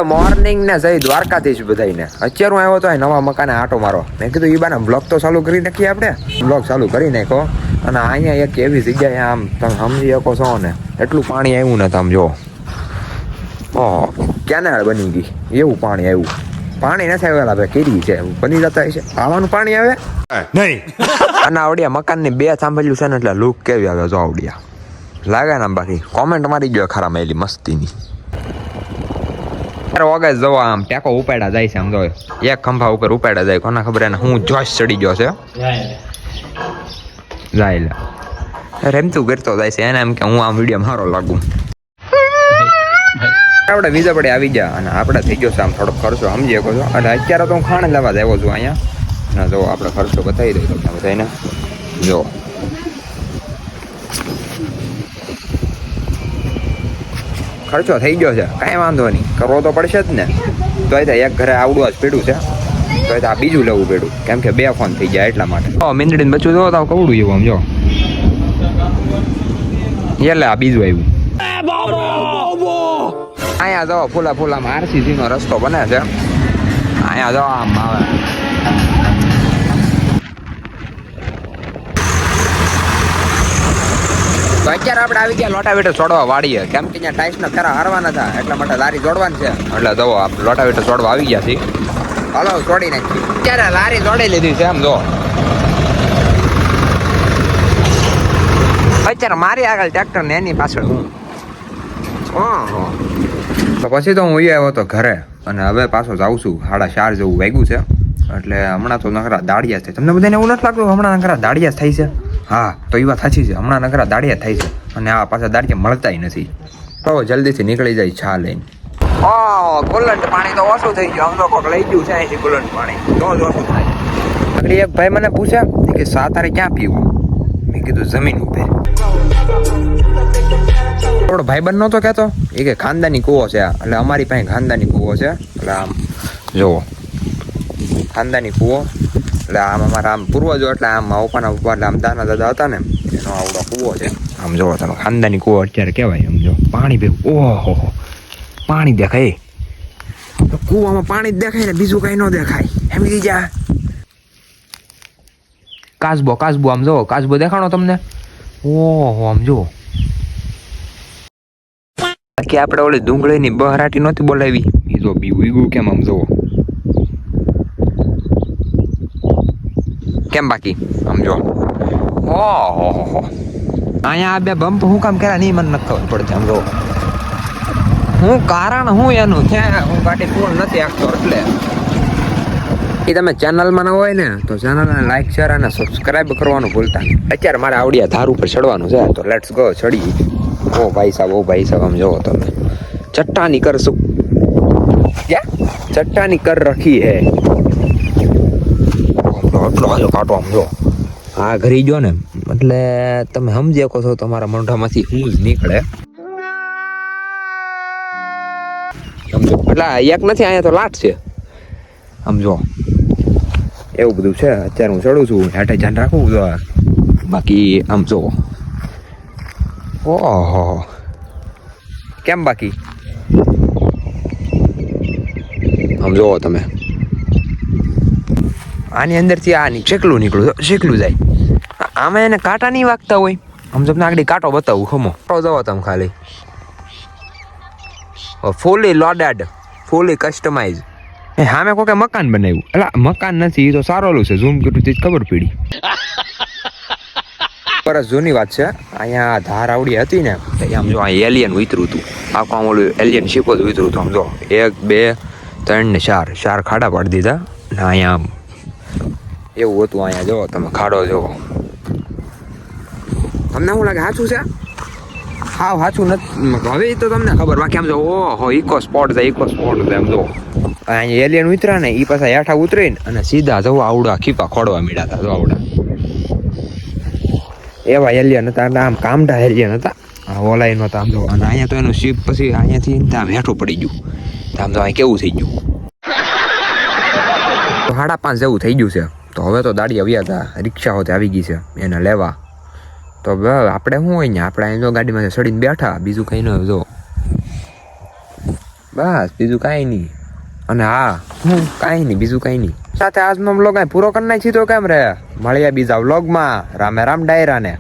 Morning ને જઈ દ્વારકાધીશ બધાને. અત્યારે હું આવ્યો તો નવા મકાને આટો મારો. મેં કીધું ઈ બાને બ્લોગ તો ચાલુ કરી નાખીએ આપણે. બ્લોગ ચાલુ કરી નાખો. અને અહીંયા એક એવી જગ્યાએ આમ તમે સમજી શકો છો ને, એટલું પાણી આવ્યું ને તમે જો. કેનાલ બની ગઈ એવું પાણી આવ્યું. પાણી નથી આવેલા ભાઈ, કેરી છે બની જતા છે. આવાનું પાણી આવે નહીં. અને આવડિયા મકાનની બે સાંભળ્યું છે ને એટલે લુક કેવી આવે જો આવડિયા લાગે ને. બાકી કોમેન્ટ મારી ગયો ખરા મેલી મસ્તીની. ઓગે જો આમ ટેકો ઉપાડ્યા જાય છે આમ જો એક ખંભા ઉપર ઉપાડ્યા જાય. કોને ખબર એને હું જોશ ચડી ગયો છે જાય રેમતું કરતો જાય છે એને એમ કે હું આમ વિડીયો મારો લાગુ. આપણે બીજા પડે આવી ગયા અને આપણે થઈ ગયો છે આમ થોડોક ખર્ચો સમજી શકો છો. એટલે અત્યારે તો હું ખાણ લેવા જ આવ્યો છું અહીંયા. ના જો આપણે ખર્ચો બતાવી દઈએ તમને બધાને જો. ખર્ચો થઈ ગયો છે, કાંઈ વાંધો નહીં, કરવો તો પડશે જ ને. તો એક ઘરે આવડું જ પીડું છે, તો આ બીજું લેવું પડ્યું કેમ કે બે ફોન થઈ ગયા એટલા માટે. મીંદડીને બચ્ચું જો તો કવડું એવું આમ જો. એટલે આ બીજું આવ્યું. અહીંયા જો ફૂલા ફૂલામાં આરસીસી નો રસ્તો બને છે. અહીંયા જો આમ આવે. તો અત્યારે આપણે આવી ગયા લોટાવેટર છોડવા વાળીએ કેમ કે ત્યાં ટાઈસ ના ફેરા હારવાના હતા એટલા માટે લારી જોડવાની છે. એટલે જો આપણે લોટાવેટર છોડવા આવી ગયા છીએ. હાલો છોડી નાખી. અત્યારે લારી જોડી લીધી છે આમ જો. અત્યારે મારી આગળ ટ્રેક્ટર ને એની પાછળ હું. તો પછી તો હું આવ્યો હતો ઘરે અને હવે પાછો જાઉં છું. 4:30 જેવું વાગ્યું છે. એટલે હમણાં તો નકરા દાડિયા થાય. તમને બધાને એવું નથી લાગતું હમણાં નકરા દાડિયા થાય છે? હા તો એ વાત સાચી છે, હમણાં નકરા દાડિયા થાય છે. અને આ પાછા દાડિયા મળતા નથી. તો જલ્દીથી નીકળી જાય છા લઈને. કુલંટ પાણી તો ઓછું થઈ ગયું. આમ તો કોક લઈ ગયું છે અહીંથી કુલંટ પાણી તો જ ઓછું થાય. આગળ એક ભાઈ મને પૂછ્યા કે તારે ક્યાં પીવું? મેં કીધું જમીન ઉપર. થોડો ભાઈબંધ નહોતો કહેતો એ કે ખાનદાની કૂવો છે. એટલે અમારી પાસે ખાનદાની કૂવો છે. એટલે આમ જુઓ ખાનદાની કૂવો. એટલે આમ અમારા આમ પૂર્વજો એટલે આમ ઉપરના ઉપર એટલે આમ દાના દાદા હતા ને એનો આવડો કૂવો છે. આમ જોવો તમે ખાનદાની કૂવો અત્યારે કહેવાય. આમ જો પાણી ભેગું ઓહો પાણી દેખાય. કૂવામાં પાણી જ દેખાય ને બીજું કઈ ન દેખાય. એમ જા કાચબો કાચબો આમ જો કાચબો દેખાણો તમને? ઓહો આમ જો. બાકી આપણે ઓલી ડુંગળીની બહરાટી નહોતી બોલાવી એ જો બીવું કેમ આમ જોવો કેમ. બાકી આમ જો ઓહો અહીંયા આ બે બમ્પ હું કામ કર્યા નહીં મને નથી ખબર પડતી. આમ જો હું કારણ હું એનું ક્યાં હું ગાડી ફૂલ નથી આપતો. એટલે એ તમે ચેનલમાં ન હોય ને તો ચેનલને લાઈક શેર અને સબસ્ક્રાઈબ કરવાનું ભૂલતા નહીં. અત્યારે મારે આવડિયા ધાર ઉપર ચડવાનું છે તો લેટ્સ ગો ચડી. ઓ ભાઈ સાહેબ આમ જોવો તમે ચટ્ટાની કર શું ચટ્ટાની કર રખી હે. એટલો કાંટો આમ જો હા ઘરી ગયો ને એટલે તમે સમજી શકો છો તમારા મોઢામાંથી હું જ નીકળે. સમજો એટલે એક નથી અહીંયા તો લાટ છે. સમજો એવું બધું છે. અત્યારે હું ચડું છું હેઠે ધ્યાન રાખવું જો. બાકી આમ જો ઓહો કેમ. બાકી આમ જોવો તમે આની અંદરથી આ શેકલું જાય. આમાં એને કાંટા નહીં વાગતા હોય. આમ તમને આગળ કાંટો બતાવું ખમો જવો તમે ખાલી. ફૂલી લોડેડ ફૂલી કસ્ટમાઇઝ. સામે કોકે મકાન બનાવ્યું. એટલે મકાન નથી એ તો સારોલું છે. ઝૂમ કર્યું તે ખબર પડી. પરસ જૂની વાત છે. અહીંયા ધાર આવડી હતી ને આમ જો અહીં એલિયન ઉતરું હતું. આખું આમ ઓલું એલિયન શીપ જ ઉતરું હતું. આમ જો 1 2 3 ને 4 ખાડા પાડી દીધા ને અહીંયા આમ એવું હતું. અહીંયા જો તમે ખાડો જોવો. તમને શું લાગે સાચું છે? હા સાચું નથી હવે તો તમને ખબર. બાકી આમ જો ઓહો ઇકો સ્પોટ છે આમ જો અહીંયા એલિયન ઉતર્યા ને એ પાછા હેઠા ઉતરીને અને સીધા જવું આવડા ખીપા ખોડવા મીડા હતા. જો આવડા એવા એલિયન હતા. એટલે આમ કામડા એલિયન હતા. ઓલાઈ નહોતા આમ જો. અને અહીંયા તો એનું શીપ પછી અહીંયાથી આમ હેઠું પડી ગયું. આમ તો અહીં કેવું થઈ ગયું 5:30 જેવું થઈ ગયું છે. તો હવે તો દાડી આવ્યા હતા રિક્ષા હોતે આવી ગઈ છે એને લેવા. તો આપણે શું હોય ને આપણે અહીં જો ગાડીમાં ચડીને બેઠા બીજું કંઈ ન જો. બસ બીજું કાંઈ નહીં. અને હા હું કાંઈ નહીં, બીજું કાંઈ નહીં. સાથે આજનો વ્લોગ પૂરો કરી નાખી તો કેમ રે? મળીએ બીજા વ્લોગમાં. રામે રામ ડાયરા ને.